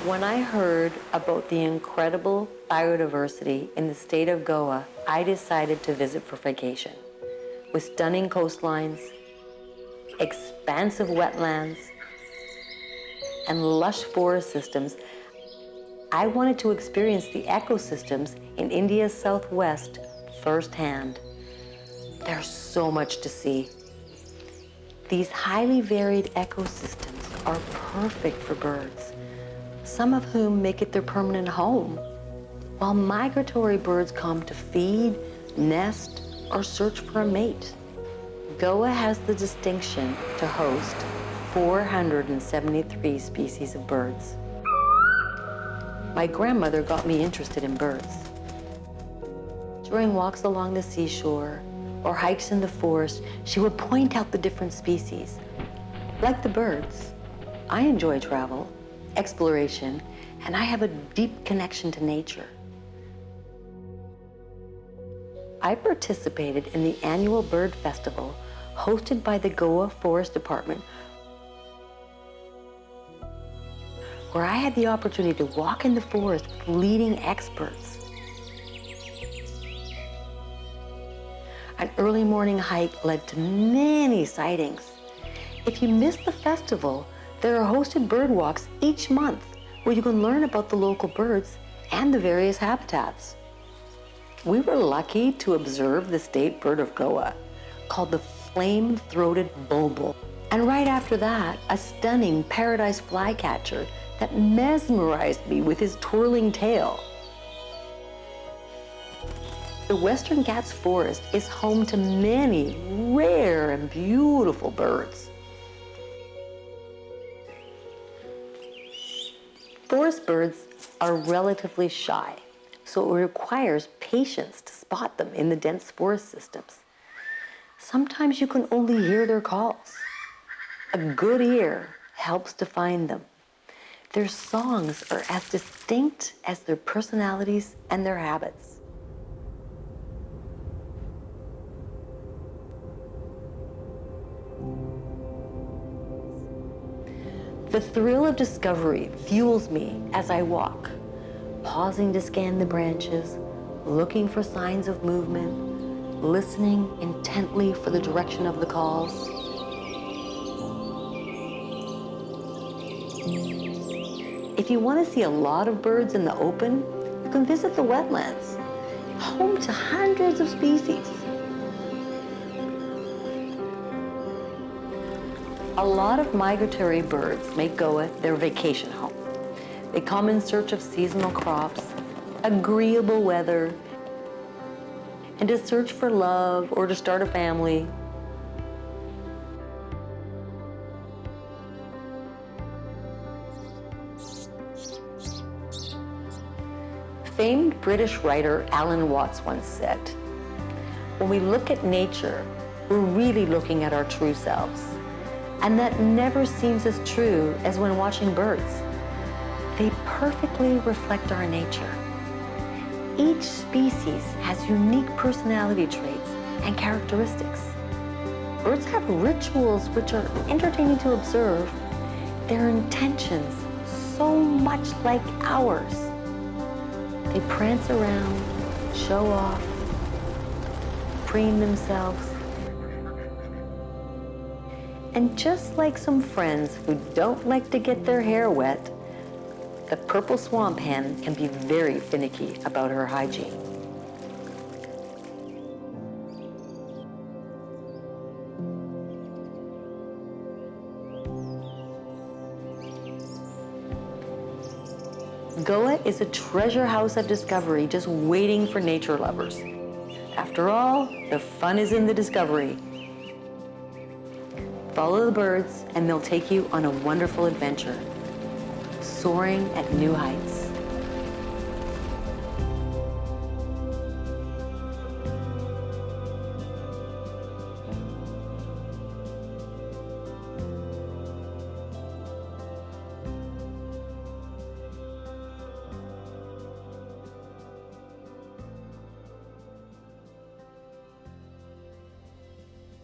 When I heard about the incredible biodiversity in the state of Goa, I decided to visit for vacation. With stunning coastlines, expansive wetlands, and lush forest systems, I wanted to experience the ecosystems in India's southwest firsthand. There's so much to see. These highly varied ecosystems are perfect for birds, some of whom make it their permanent home, while migratory birds come to feed, nest, or search for a mate. Goa has the distinction to host 473 species of birds. My grandmother got me interested in birds. During walks along the seashore or hikes in the forest, she would point out the different species. Like the birds, I enjoy travel, exploration, and I have a deep connection to nature. I participated in the annual bird festival hosted by the Goa Forest Department, where I had the opportunity to walk in the forest with leading experts. An early morning hike led to many sightings. If you missed the festival, there are hosted bird walks each month where you can learn about the local birds and the various habitats. We were lucky to observe the state bird of Goa, called the flame-throated bulbul. And right after that, a stunning paradise flycatcher that mesmerized me with his twirling tail. The Western Ghats Forest is home to many rare and beautiful birds. Forest birds are relatively shy, so it requires patience to spot them in the dense forest systems. Sometimes you can only hear their calls. A good ear helps to find them. Their songs are as distinct as their personalities and their habits. The thrill of discovery fuels me as I walk, pausing to scan the branches, looking for signs of movement, listening intently for the direction of the calls. If you want to see a lot of birds in the open, you can visit the wetlands, home to hundreds of species. A lot of migratory birds make Goa their vacation home. They come in search of seasonal crops, agreeable weather, and to search for love or to start a family. Famed British writer Alan Watts once said, "When we look at nature, we're really looking at our true selves. And that never seems as true as when watching birds. They perfectly reflect our nature. Each species has unique personality traits and characteristics. Birds have rituals which are entertaining to observe, their intentions so much like ours. They prance around, show off, preen themselves. And just like some friends who don't like to get their hair wet, the purple swamp hen can be very finicky about her hygiene." Goa is a treasure house of discovery just waiting for nature lovers. After all, the fun is in the discovery. Follow the birds and they'll take you on a wonderful adventure, soaring at new heights.